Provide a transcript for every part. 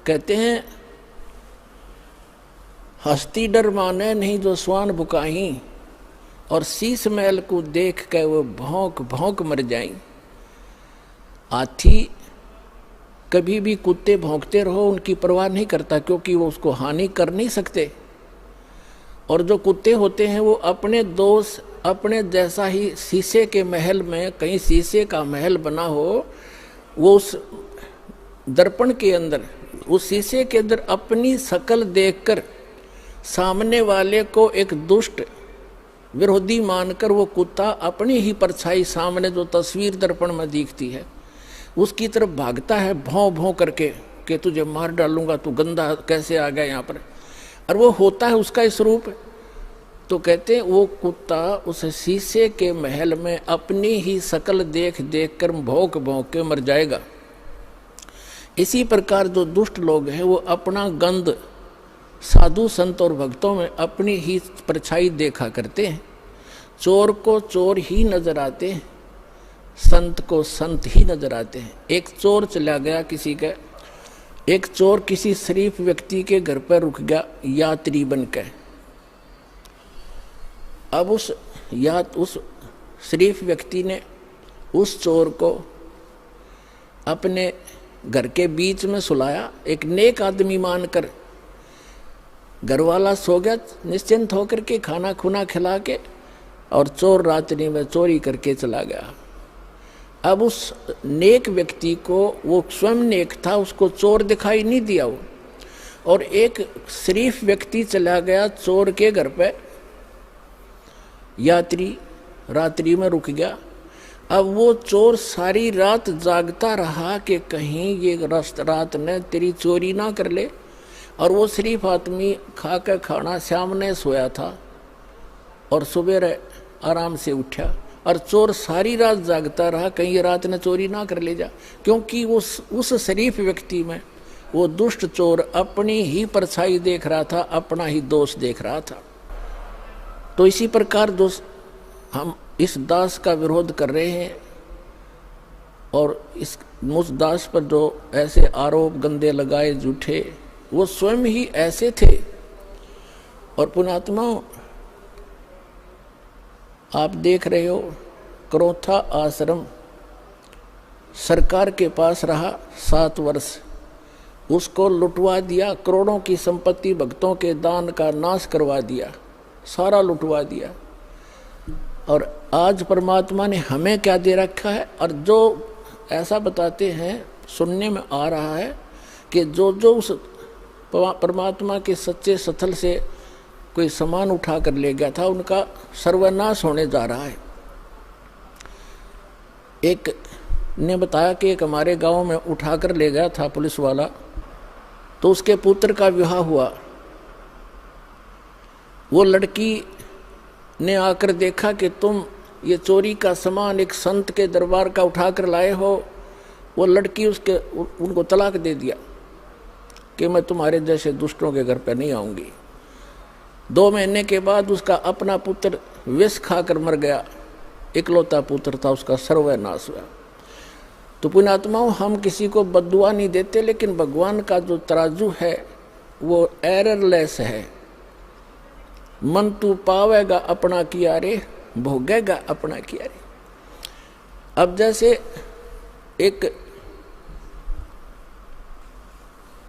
कहते हैं हस्ती डर माने नहीं जो स्वान बुकाही, और शीश महल को देख के वो भौंक भौंक मर जाई। हाथी कभी भी कुत्ते भौंकते रहो उनकी परवाह नहीं करता, क्योंकि वो उसको हानि कर नहीं सकते। और जो कुत्ते होते हैं वो अपने दोस्त अपने जैसा ही, शीशे के महल में कहीं शीशे का महल बना हो, वो उस दर्पण के अंदर, उस शीशे के अंदर अपनी शक्ल देखकर सामने वाले को एक दुष्ट विरोधी मानकर वो कुत्ता अपनी ही परछाई सामने जो तस्वीर दर्पण में दिखती है उसकी तरफ भागता है भौं भौं करके कि तुझे मार डालूंगा, तू गंदा कैसे आ गया यहाँ पर। और वो होता है उसका स्वरूप। तो कहते हैं वो कुत्ता उस शीशे के महल में अपनी ही शक्ल देख देख कर भौंक भौंक के मर जाएगा। इसी प्रकार जो दुष्ट लोग हैं वो अपना गंध साधु संत और भक्तों में अपनी ही परछाई देखा करते हैं। चोर को चोर ही नजर आते हैं, संत को संत ही नजर आते हैं। एक चोर चला गया किसी का, एक चोर किसी शरीफ व्यक्ति के घर पर रुक गया यात्री बनकर। अब उस शरीफ व्यक्ति ने उस चोर को अपने घर के बीच में सुलाया, एक नेक आदमी मानकर। घर वाला सो गया निश्चिंत होकर के, खाना खुना खिला के, और चोर रात्रि में चोरी करके चला गया। अब उस नेक व्यक्ति को, वो स्वयं नेक था, उसको चोर दिखाई नहीं दिया वो, और एक शरीफ व्यक्ति चला गया चोर के घर पे, यात्री रात्रि में रुक गया। अब वो चोर सारी रात जागता रहा कि कहीं ये रात ने तेरी चोरी ना कर ले। और वो शरीफ आदमी खा कर खाना सामने सोया था और सुबह आराम से उठा, और चोर सारी रात जागता रहा कहीं ये रात ने चोरी ना कर ले जा, क्योंकि उस शरीफ व्यक्ति में वो दुष्ट चोर अपनी ही परछाई देख रहा था, अपना ही दोष देख रहा था। तो इसी प्रकार दोस्त हम इस दास का विरोध कर रहे हैं, और उस दास पर जो ऐसे आरोप गंदे लगाए झूठे, वो स्वयं ही ऐसे थे। और पुण्यात्माओं, आप देख रहे हो क्रोथा आश्रम सरकार के पास रहा 7 वर्ष, उसको लुटवा दिया, करोड़ों की संपत्ति भक्तों के दान का नाश करवा दिया, सारा लुटवा दिया। और आज परमात्मा ने हमें क्या दे रखा है। और जो ऐसा बताते हैं, सुनने में आ रहा है कि जो उस परमात्मा के सच्चे स्थल से कोई सामान उठा कर ले गया था, उनका सर्वनाश होने जा रहा है। एक ने बताया कि एक हमारे गांव में उठा कर ले गया था पुलिस वाला, तो उसके पुत्र का विवाह हुआ। वो लड़की ने आकर देखा कि तुम ये चोरी का सामान एक संत के दरबार का उठा कर लाए हो। वो लड़की उनको तलाक दे दिया कि मैं तुम्हारे जैसे दुष्टों के घर पर नहीं आऊंगी। 2 महीने के बाद उसका अपना पुत्र विष खाकर मर गया, इकलौता पुत्र था उसका, सर्वनाश हुआ। तो पुण्यात्माओं, हम किसी को बद्दुआ नहीं देते, लेकिन भगवान का जो तराजू है वो एररलेस है। मन तू पावेगा अपना किया रे, भोगेगा अपना किया रे। अब जैसे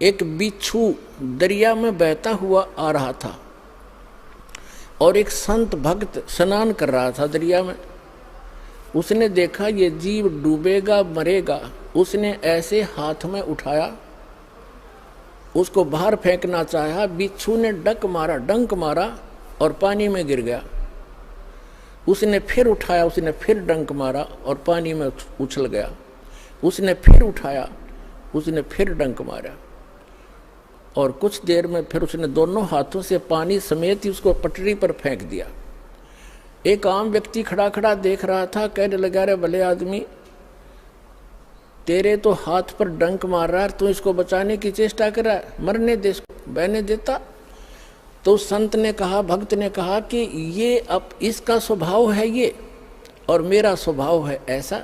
एक बिच्छू दरिया में बहता हुआ आ रहा था, और एक संत भक्त स्नान कर रहा था दरिया में। उसने देखा ये जीव डूबेगा मरेगा, उसने ऐसे हाथ में उठाया, उसको बाहर फेंकना चाहा। बिच्छू ने डंक मारा और पानी में गिर गया। उसने फिर उठाया, उसने फिर डंक मारा और पानी में उछल गया। उसने फिर उठाया, उसने फिर डंक मारा, और कुछ देर में फिर उसने दोनों हाथों से पानी समेत ही उसको पटरी पर फेंक दिया। एक आम व्यक्ति खड़ा खड़ा देख रहा था, कहने लगा, रे भले आदमी, तेरे तो हाथ पर डंक मार रहा है, तू इसको बचाने की चेष्टा कर रहा है, मरने दे, इसको बहने देता। तो संत ने कहा, भक्त ने कहा कि ये अब इसका स्वभाव है ये, और मेरा स्वभाव है ऐसा,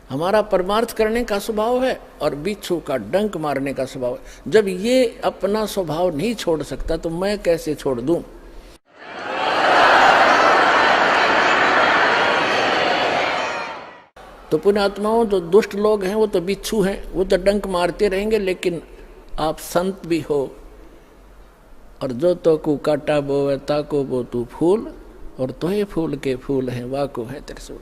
हमारा परमार्थ करने का स्वभाव है और बिच्छू का डंक मारने का स्वभाव है। जब ये अपना स्वभाव नहीं छोड़ सकता तो मैं कैसे छोड़ दूं? तो पुण्यात्माओं, जो दुष्ट लोग हैं वो तो बिच्छू हैं, वो तो डंक मारते रहेंगे, लेकिन आप संत भी हो। और जो तो को काटा बोवे ताको बो तू फूल, और तो ये फूल के फूल हैं वाको है त्रिशूल।